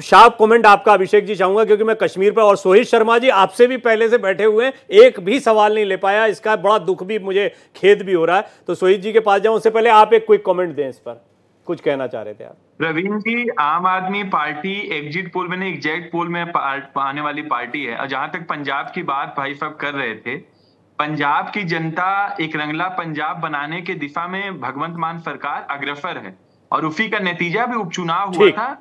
शार्प कमेंट आपका अभिषेक जी चाहूंगा, क्योंकि मैं कश्मीर पर, और सोहित शर्मा जी आपसे भी पहले से बैठे हुए हैं, एक भी सवाल नहीं ले पाया। इसका बड़ा दुख भी, मुझे खेद भी हो रहा है। तो सोहित जी के पास जाऊं, उससे पहले आप एक क्विक कमेंट दें इस पर, कुछ कहना चाह रहे थे आप। प्रवीण जी, आम आदमी पार्टी एग्जिट पोल में नहीं, एग्जैक्ट पोल में आने वाली पार्टी है। और जहां तक पंजाब की बात भाई साहब कर रहे थे, पंजाब की जनता एक रंगला पंजाब बनाने के दिशा में भगवंत मान सरकार अग्रसर है, और उसी का नतीजा भी उपचुनाव हुआ था।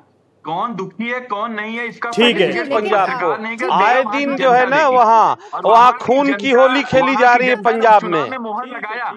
कौन दुखी है कौन नहीं है इसका ठीक है। पंजाब को आए दिन जो है ना वहाँ खून की होली खेली जा रही है पंजाब में। मोहर लगाया,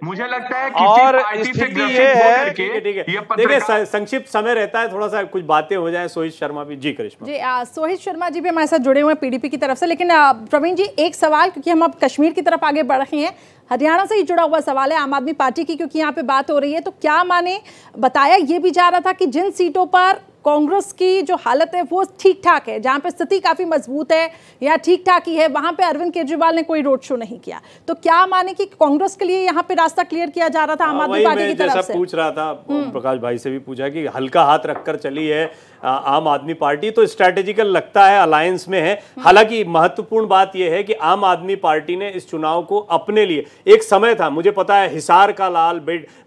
मुझे लगता है और स्थिति ये है, देखिए संक्षिप्त समय रहता है, थोड़ा सा कुछ बातें हो जाए। सोहित शर्मा भी जी, करिश्मा जी, सोहित शर्मा जी भी हमारे साथ जुड़े हुए हैं पीडीपी की तरफ से। लेकिन प्रवीण जी, एक सवाल, क्योंकि हम अब कश्मीर की तरफ आगे बढ़ रहे हैं, हरियाणा से ही जुड़ा हुआ सवाल है आम आदमी पार्टी की, क्योंकि यहाँ पे बात हो रही है। तो क्या माने, बताया ये भी जा रहा था कि जिन सीटों पर कांग्रेस की जो हालत है वो ठीक ठाक है, जहां पे स्थिति काफी मजबूत है या ठीक ठाक ही है, वहां पे अरविंद केजरीवाल ने कोई रोड शो नहीं किया। तो क्या माने कि कांग्रेस के लिए यहाँ पे रास्ता क्लियर किया जा रहा था आम आदमी पार्टी की तरफ से? पूछ रहा था, प्रकाश भाई से भी पूछा कि हल्का हाथ रखकर चली है आम आदमी पार्टी, तो स्ट्रैटेजिकल लगता है, अलायंस में है। हालांकि महत्वपूर्ण बात यह है कि आम आदमी पार्टी ने इस चुनाव को अपने लिए, एक समय था, मुझे पता है, हिसार का लाल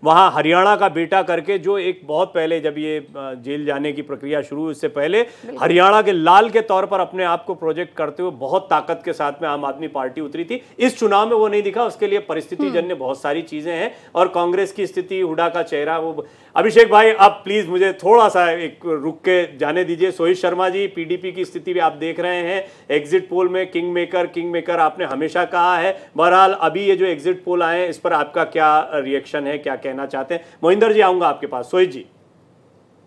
वहां हरियाणा का बेटा करके, जो एक बहुत पहले जब ये जेल जाने की प्रक्रिया शुरू हुई, उससे पहले हरियाणा के लाल के तौर पर अपने आप को प्रोजेक्ट करते हुए बहुत ताकत के साथ में आम आदमी पार्टी उतरी थी। इस चुनाव में वो नहीं दिखा। उसके लिए परिस्थिति जन्य बहुत सारी चीजें हैं, और कांग्रेस की स्थिति, हुडा का चेहरा, वो। अभिषेक भाई, आप प्लीज मुझे थोड़ा सा एक रुक के जाने दीजिए। सोहित शर्मा जी, पीडीपी की स्थिति भी आप देख रहे हैं, एग्जिट पोल में किंग मेकर आपने हमेशा कहा है। बहरहाल अभी ये जो एग्जिट पोल आए हैं, इस पर आपका क्या रिएक्शन है, क्या कहना चाहते हैं? मोहिंदर जी, आऊंगा आपके पास। सोहित जी,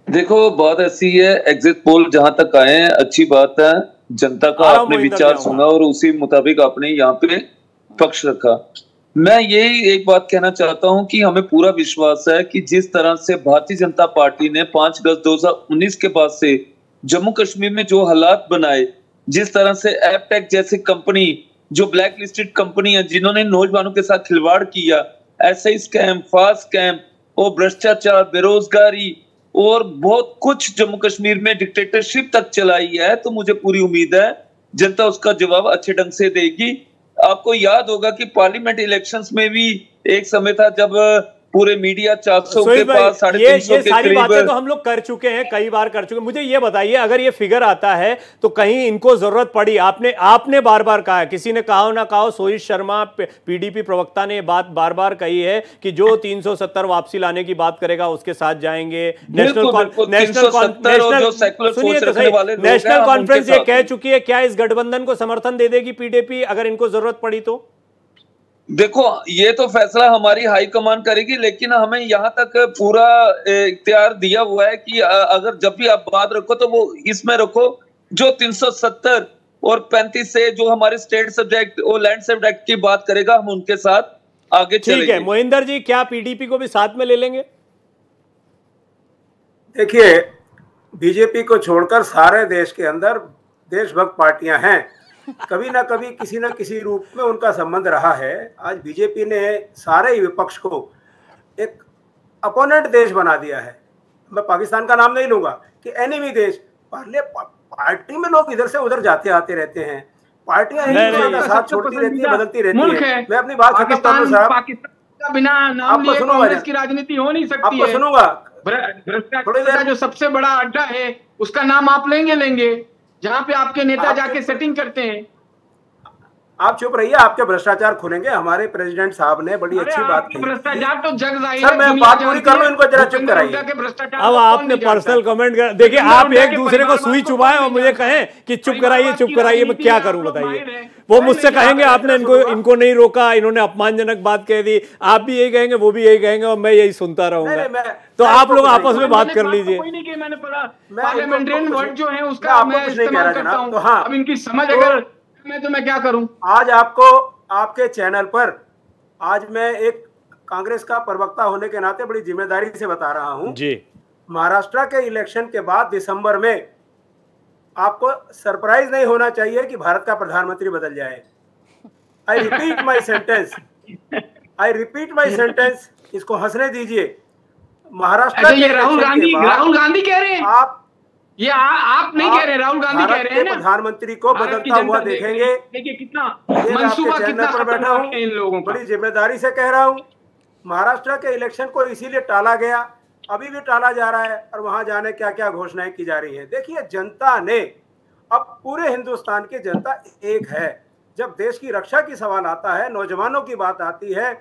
देखो, बात ऐसी है, एग्जिट पोल जहां तक आए हैं अच्छी बात है, जनता का आपने विचार सुना और उसी मुताबिक आपने यहाँ पे पक्ष रखा। मैं यही एक बात कहना चाहता हूं कि हमें पूरा विश्वास है कि जिस तरह से भारतीय जनता पार्टी ने 5 अगस्त 2019 के बाद से जम्मू कश्मीर में जो हालात बनाए, जिस तरह से एपटेक जैसी कंपनी, जो ब्लैक लिस्टेड कंपनी है, जिन्होंने नौजवानों के साथ खिलवाड़ किया, ऐसे स्कैम, फास्ट स्कैम और भ्रष्टाचार, बेरोजगारी और बहुत कुछ जम्मू कश्मीर में डिक्टेटरशिप तक चलाई है, तो मुझे पूरी उम्मीद है जनता उसका जवाब अच्छे ढंग से देगी। आपको याद होगा कि पार्लियामेंट इलेक्शंस में भी एक समय था जब पूरे मीडिया 400 के पास 350 ये सारी बातें तो हम लोग कर चुके हैं, कई बार कर चुके हैं। मुझे ये बताइए, अगर ये फिगर आता है तो कहीं इनको जरूरत पड़ी, आपने बार बार कहा है, किसी ने कहा ना कहा, सोहित शर्मा पीडीपी प्रवक्ता ने बात बार बार कही है कि जो 370 वापसी लाने की बात करेगा उसके साथ जाएंगे। नेशनल कॉन्फ्रेंस ये कह चुकी है। क्या इस गठबंधन को समर्थन दे देगी पीडीपी अगर इनको जरूरत पड़ी तो? देखो, ये तो फैसला हमारी हाईकमान करेगी, लेकिन हमें यहाँ तक पूरा इख्तियार दिया हुआ है कि अगर जब भी आप बात रखो तो वो इसमें रखो जो 370 और 35 से जो हमारे स्टेट सब्जेक्ट और लैंड सब्जेक्ट की बात करेगा, हम उनके साथ आगे चलेंगे। ठीक है मोहिंदर जी, क्या पीडीपी को भी साथ में ले लेंगे? देखिए, बीजेपी को छोड़कर सारे देश के अंदर देशभक्त पार्टियां हैं कभी ना कभी किसी न किसी रूप में उनका संबंध रहा है। आज बीजेपी ने सारे ही विपक्ष को एक अपोनेंट देश बना दिया है। मैं पाकिस्तान का नाम नहीं लूंगा कि एनिमी देश। पार्टी में लोग इधर से उधर जाते आते रहते हैं, पार्टियां का साथ छोड़ती रहती है, बदलती रहती है। मैं अपनी बात खत्म कर दूं साहब। पाकिस्तान का बिना नाम लिए कांग्रेस की राजनीति हो नहीं सकती है। आपको सुनूंगा। भ्रष्टाचार जो सबसे बड़ा अड्डा है उसका नाम आप लेंगे जहां पे आपके नेता जाके सेटिंग करते हैं। आप चुप रहिए, आपके भ्रष्टाचार खुलेंगे। हमारे प्रेसिडेंट साहब ने बड़ी अच्छी बात की। भ्रष्टाचार तो जग जाहिर सर, मैं बात पूरी कर लूं, इनको जरा चुप कराइए। अब आपने पर्सनल कमेंट कर, देखिए आप एक दूसरे को सुई चुभाएं और मुझे कहें कि चुप कराइए, मैं क्या करूं बताइए। वो मुझसे कहेंगे आपने इनको नहीं रोका, इन्होंने अपमानजनक बात कह दी, आप भी यही कहेंगे, वो भी यही कहेंगे और मैं यही सुनता रहूंगा। तो आप लोग आपस में बात कर लीजिए। मैंने पढ़ा पार्लियामेंट्रेरियन वर्ड जो है उसका मैं इस्तेमाल करता हूं। अब इनकी समझ अगर मैं क्या करूं। आज आपको आपके चैनल पर आज मैं एक कांग्रेस का प्रवक्ता होने के नाते बड़ी जिम्मेदारी से बता रहा हूं जी। महाराष्ट्र के इलेक्शन के बाद दिसंबर में आपको सरप्राइज नहीं होना चाहिए कि भारत का प्रधानमंत्री बदल जाए। आई रिपीट माई सेंटेंस, इसको हंसने दीजिए। महाराष्ट्र के राहुल गांधी कह रहे हैं, आप नहीं कह रहे, राहुल गांधी कह रहे हैं ना। प्रधानमंत्री को बदलता हुआ देखेंगे। देखिए कितना मंसूबा कितना बैठा हूं, इन लोगों का। बड़ी जिम्मेदारी से कह रहा हूं। महाराष्ट्र के इलेक्शन को इसीलिए टाला गया, अभी भी टाला जा रहा है और वहां जाने क्या क्या घोषणाएं की जा रही हैं। देखिए जनता ने, अब पूरे हिंदुस्तान की जनता एक है। जब देश की रक्षा की सवाल आता है, नौजवानों की बात आती है,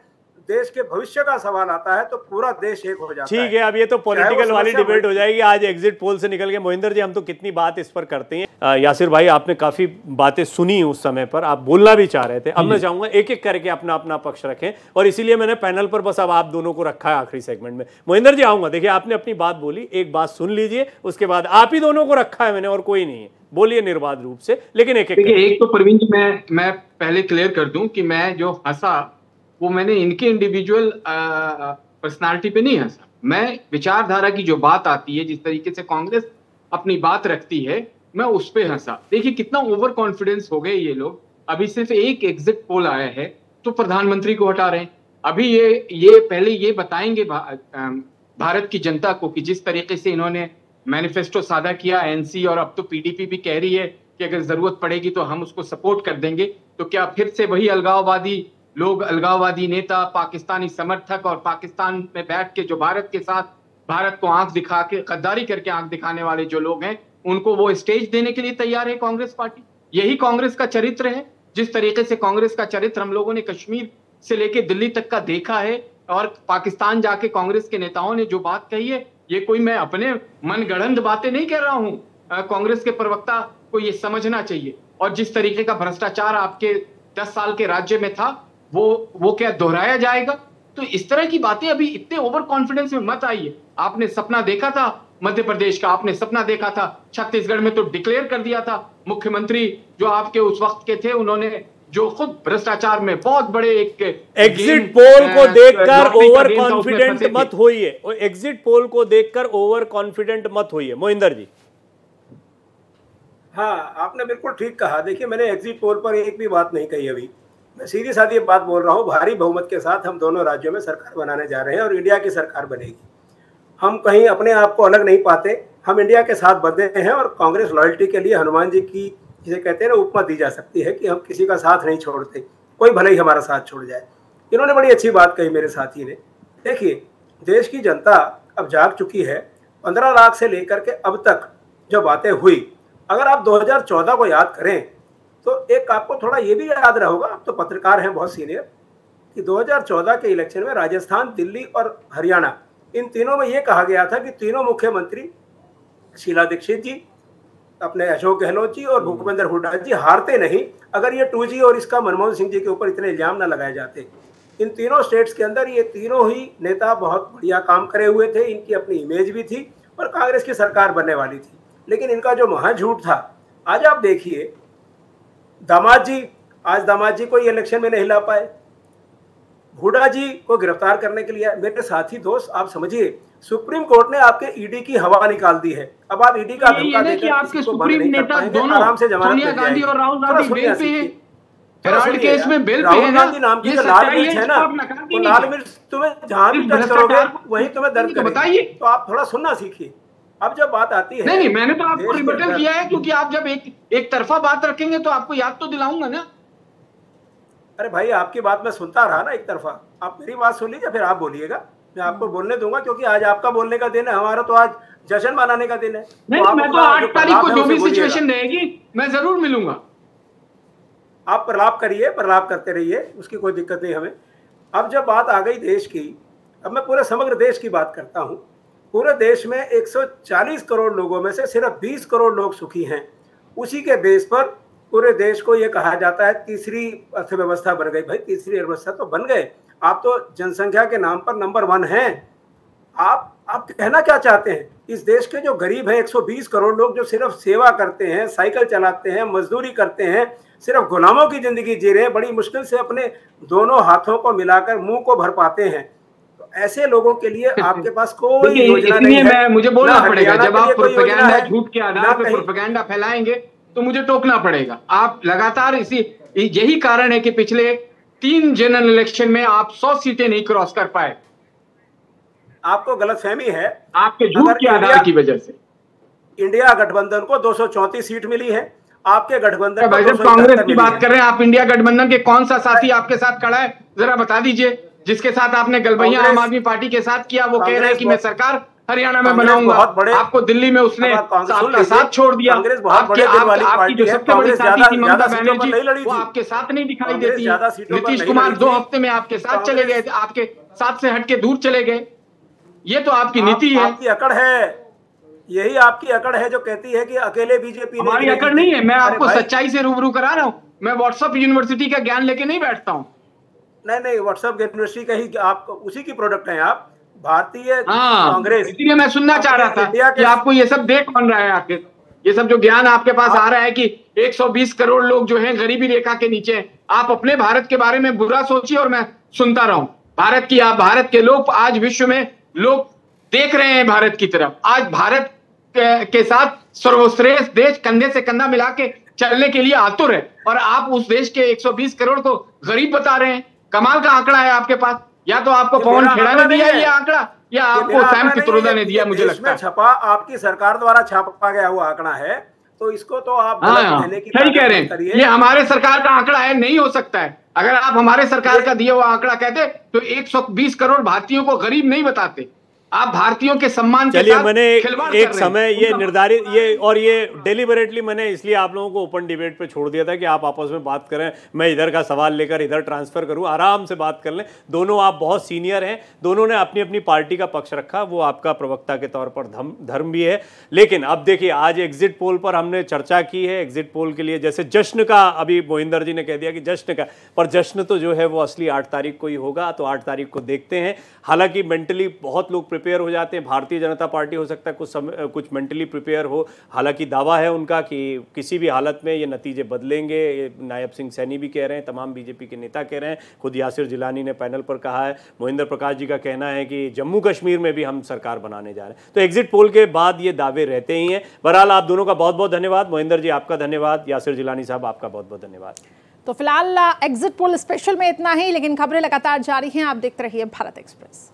देश के भविष्य का सवाल आता है, तो पूरा देश एक हो जाता है। ठीक है, अब ये तो पॉलिटिकल वाली डिबेट हो जाएगी। आज एग्जिट पोल से निकल के मोहिंदर जी हम तो कितनी बात इस पर करते हैं। यासिर भाई आपने काफी बातें सुनी उस समय पर, आप बोलना भी चाह रहे थे। अब मैं चाहूंगा एक एक करके अपना अपना पक्ष रखें और इसीलिए मैंने पैनल पर बस अब आप दोनों को रखा है आखिरी सेगमेंट में। मोहिंदर जी आऊंगा, देखिए आपने अपनी बात बोली, एक बात सुन लीजिए, उसके बाद आप ही दोनों को रखा है मैंने और कोई नहीं है, बोलिए निर्बाध रूप से, लेकिन एक तो प्रवीण जी मैं पहले क्लियर कर दूं कि मैं जो हंसा वो मैंने इनके इंडिविजुअल पर्सनालिटी पे नहीं हंसा। मैं विचारधारा की जो बात आती है, जिस तरीके से कांग्रेस अपनी बात रखती है, मैं उस पे हंसा। देखिए कितना ओवर कॉन्फिडेंस हो गए ये लोग। अभी सिर्फ एक एग्जिट पोल आया है तो प्रधानमंत्री को हटा रहे हैं। अभी ये पहले ये बताएंगे भारत की जनता को कि जिस तरीके से इन्होंने मैनिफेस्टो साझा किया एनसी, और अब तो पीडीपी भी कह रही है कि अगर जरूरत पड़ेगी तो हम उसको सपोर्ट कर देंगे, तो क्या फिर से वही अलगाववादी लोग, अलगाववादी नेता, पाकिस्तानी समर्थक और पाकिस्तान में बैठ के जो भारत के साथ भारत को आंख दिखा के गद्दारी करके आंख दिखाने वाले जो लोग हैं, उनको वो स्टेज देने के लिए तैयार है कांग्रेस पार्टी। यही कांग्रेस का चरित्र है। जिस तरीके से कांग्रेस का चरित्र हम लोगों ने कश्मीर से लेके दिल्ली तक का देखा है, और पाकिस्तान जाके कांग्रेस के नेताओं ने जो बात कही है, ये कोई मैं अपने मनगढ़ंत बातें नहीं कह रहा हूं। कांग्रेस के प्रवक्ता को ये समझना चाहिए। और जिस तरीके का भ्रष्टाचार आपके 10 साल के राज्य में था, वो क्या दोहराया जाएगा? तो इस तरह की बातें अभी इतने ओवर कॉन्फिडेंस में मत आइए। आपने सपना देखा था मध्य प्रदेश का, आपने सपना देखा था छत्तीसगढ़ में, तो डिक्लेयर कर दिया था मुख्यमंत्री जो आपके उस वक्त के थे, उन्होंने जो खुद भ्रष्टाचार में बहुत बड़े एक एग्जिट पोल को देखकर ओवर कॉन्फिडेंट मत होइए। एग्जिट पोल को देखकर ओवर कॉन्फिडेंट मत होइए। मोहिंदर जी। हाँ, आपने बिल्कुल ठीक कहा। देखिए मैंने एग्जिट पोल पर एक भी बात नहीं कही अभी। मैं सीधी सादी बात बोल रहा हूँ। भारी बहुमत के साथ हम दोनों राज्यों में सरकार बनाने जा रहे हैं और इंडिया की सरकार बनेगी। हम कहीं अपने आप को अलग नहीं पाते, हम इंडिया के साथ बंधे हैं। और कांग्रेस लॉयल्टी के लिए हनुमान जी की जिसे कहते हैं ना उपमा दी जा सकती है कि हम किसी का साथ नहीं छोड़ते, कोई भले ही हमारा साथ छोड़ जाए। इन्होंने बड़ी अच्छी बात कही मेरे साथी ने। देखिए देश की जनता अब जाग चुकी है। 15 लाख से लेकर के अब तक जो बातें हुई, अगर आप 2014 को याद करें तो एक आपको थोड़ा ये भी याद रहेगा, आप तो पत्रकार हैं बहुत सीनियर, कि 2014 के इलेक्शन में राजस्थान, दिल्ली और हरियाणा, इन तीनों में ये कहा गया था कि तीनों मुख्यमंत्री शीला दीक्षित जी, अपने अशोक गहलोत जी और भूपेंद्र हुड्डा जी हारते नहीं अगर ये 2G और इसका मनमोहन सिंह जी के ऊपर इतने इल्जाम न लगाए जाते। इन तीनों स्टेट्स के अंदर ये तीनों ही नेता बहुत बढ़िया काम करे हुए थे, इनकी अपनी इमेज भी थी और कांग्रेस की सरकार बनने वाली थी। लेकिन इनका जो महाझूठ था, आज आप देखिए दामाद जी को इलेक्शन में नहीं ला पाए। हुड्डा जी को गिरफ्तार करने के लिए, मेरे साथी दोस्त आप समझिए, सुप्रीम कोर्ट ने आपके ईडी की हवा निकाल दी है। अब आप ईडी का धमका देकर आपके सुप्रीम नेता दोनों आराम से जमानत सोनिया गांधी और राहुल गांधी बेल पे हैं, हेराल्ड केस में बेल पे राहुल है गांधी नाम की जो लाल मिर्च है ना, वो लाल मिर्च तुम्हें जहां भी टच करोगे वहीं तुम्हें दर्द करेगी। बताइए, तो आप थोड़ा सुनना सीखिए। अब जब बात आती है, नहीं मैंने तो आपको रिबटल किया है, क्योंकि आप जब एक तरफा बात रखेंगे तो आपको याद तो दिलाऊंगा ना। अरे भाई आपकी बात मैं सुनता रहा ना एक तरफा, आप मेरी बात सुन लीजिए फिर आप बोलिएगा, मैं आपको बोलने दूंगा, क्योंकि आज आपका बोलने का दिन है, हमारा तो आज जश्न मनाने का दिन है। नहीं मैं तो 8 तारीख को जो भी सिचुएशन रहेगी मैं जरूर मिलूंगा। आप प्रलाप करिए, प्रलाप करते रहिए, उसकी कोई दिक्कत नहीं हमें। अब जब बात आ गई देश की, अब मैं पूरे समग्र देश की बात करता हूँ। पूरे देश में 140 करोड़ लोगों में से सिर्फ 20 करोड़ लोग सुखी हैं। उसी के बेस पर पूरे देश को ये कहा जाता है तीसरी अर्थव्यवस्था बन गई। भाई तीसरी अर्थव्यवस्था तो बन गए, आप तो जनसंख्या के नाम पर नंबर 1 हैं। आप कहना क्या चाहते हैं? इस देश के जो गरीब हैं 120 करोड़ लोग, जो सिर्फ सेवा करते हैं, साइकिल चलाते हैं, मजदूरी करते हैं, सिर्फ गुलामों की जिंदगी जी रहे हैं, बड़ी मुश्किल से अपने दोनों हाथों को मिलाकर मुंह को भर पाते हैं, तो ऐसे लोगों के लिए आपके पास कोई योजना नहीं है। मुझे बोलना पड़ेगा, जब आप प्रोपेगेंडा झूठ के आधार पर प्रोपेगेंडा फैलाएंगे तो मुझे टोकना पड़ेगा। आप लगातार यही कारण है कि पिछले 3 जनरल इलेक्शन में आप 100 सीटें नहीं क्रॉस कर पाए। आपको गलतफहमी है, आपके झूठ के आधार की वजह से। इंडिया गठबंधन को 234 सीट मिली है, आपके गठबंधन कांग्रेस की बात कर रहे हैं आप। इंडिया गठबंधन के कौन सा साथी आपके साथ खड़ा है जरा बता दीजिए, जिसके साथ आपने गलबैया आम आदमी पार्टी के साथ किया। वो कह रहे हैं कि मैं सरकार हरियाणा में बनाऊंगा, आपको दिल्ली में उसने आपका साथ छोड़ दिया। आपकी जो सबसे बड़ी साथी थी ममता बनर्जी, वो आपके साथ नहीं दिखाई देती। नीतीश कुमार 2 हफ्ते में आपके साथ चले गए, आपके साथ से हटके दूर चले गए। ये तो आपकी नीति है, आपकी अकड़ है, यही आपकी अकड़ है जो कहती है कि अकेले बीजेपी। हमारी अकड़ नहीं है, मैं आपको सच्चाई से रूबरू करा रहा हूँ। मैं व्हाट्सएप यूनिवर्सिटी का ज्ञान लेके नहीं बैठता हूँ। नहीं व्हाट्सएप यूनिवर्सिटी का ही आप उसी की प्रोडक्ट हैं आप, भारतीय कांग्रेस। इसलिए मैं सुनना चाह रहा था कि आपको ये सब देख कौन रहा है। आखिर ये सब जो ज्ञान आपके पास आ रहा है कि 120 करोड़ लोग जो हैं गरीबी रेखा के नीचे, आप अपने भारत के बारे में बुरा सोचिए और मैं सुनता रहूं। भारत के लोग आज विश्व में लोग देख रहे हैं भारत की तरफ। आज भारत के साथ सर्वश्रेष्ठ देश कंधे से कंधा मिला के चलने के लिए आतुर है, और आप उस देश के 120 करोड़ को गरीब बता रहे हैं। कमाल का आंकड़ा है आपके पास। या तो आपको पवन खेड़ा ने दिया ये आंकड़ा, या आपको सैम पित्रोदा ने दिया। मुझे लगता है छपा आपकी सरकार द्वारा छापा गया हुआ आंकड़ा है, तो इसको तो आप सही कह रहे हैं। ये हमारे सरकार का आंकड़ा है, नहीं हो सकता है। अगर आप हमारे सरकार का दिया हुआ आंकड़ा कहते तो 120 करोड़ भारतीयों को गरीब नहीं बताते। आप भारतीयोों के सम्मान के साथ मैंने एक समय ये निर्धारित ये डेलिबरेटली मैंने इसलिए आप लोगों को ओपन डिबेट पे छोड़ दिया था कि आप आपस में बात करें, मैं इधर का सवाल लेकर इधर ट्रांसफर करूं, आराम से बात कर लें। दोनों आप बहुत सीनियर हैं, दोनों ने अपनी अपनी पार्टी का पक्ष रखा, वो आपका प्रवक्ता के तौर पर धर्म भी है। लेकिन अब देखिए, आज एग्जिट पोल पर हमने चर्चा की है। एग्जिट पोल के लिए जैसे जश्न का, अभी मोहिंदर जी ने कह दिया कि जश्न का, पर जश्न तो जो है वो असली 8 तारीख को ही होगा। तो 8 तारीख को देखते हैं। हालांकि मेंटली बहुत लोग प्रिपेयर हो जाते हैं। भारतीय जनता पार्टी हो सकता है कुछ मेंटली प्रिपेयर हो। हालांकि दावा है उनका कि किसी भी हालत में ये नतीजे बदलेंगे। नायब सिंह सैनी भी कह रहे हैं, तमाम बीजेपी के नेता कह रहे हैं, खुद यासिर जिलानी ने पैनल पर कहा है। मोहिंदर प्रकाश जी का कहना है कि जम्मू कश्मीर में भी हम सरकार बनाने जा रहे हैं। तो एग्जिट पोल के बाद ये दावे रहते ही हैं। बहरहाल आप दोनों का बहुत बहुत धन्यवाद। मोहिंदर जी आपका धन्यवाद, यासिर जिलानी साहब आपका बहुत बहुत धन्यवाद। तो फिलहाल एग्जिट पोल स्पेशल में इतना ही, लेकिन खबरें लगातार जारी हैं। आप देखते रहिए भारत एक्सप्रेस।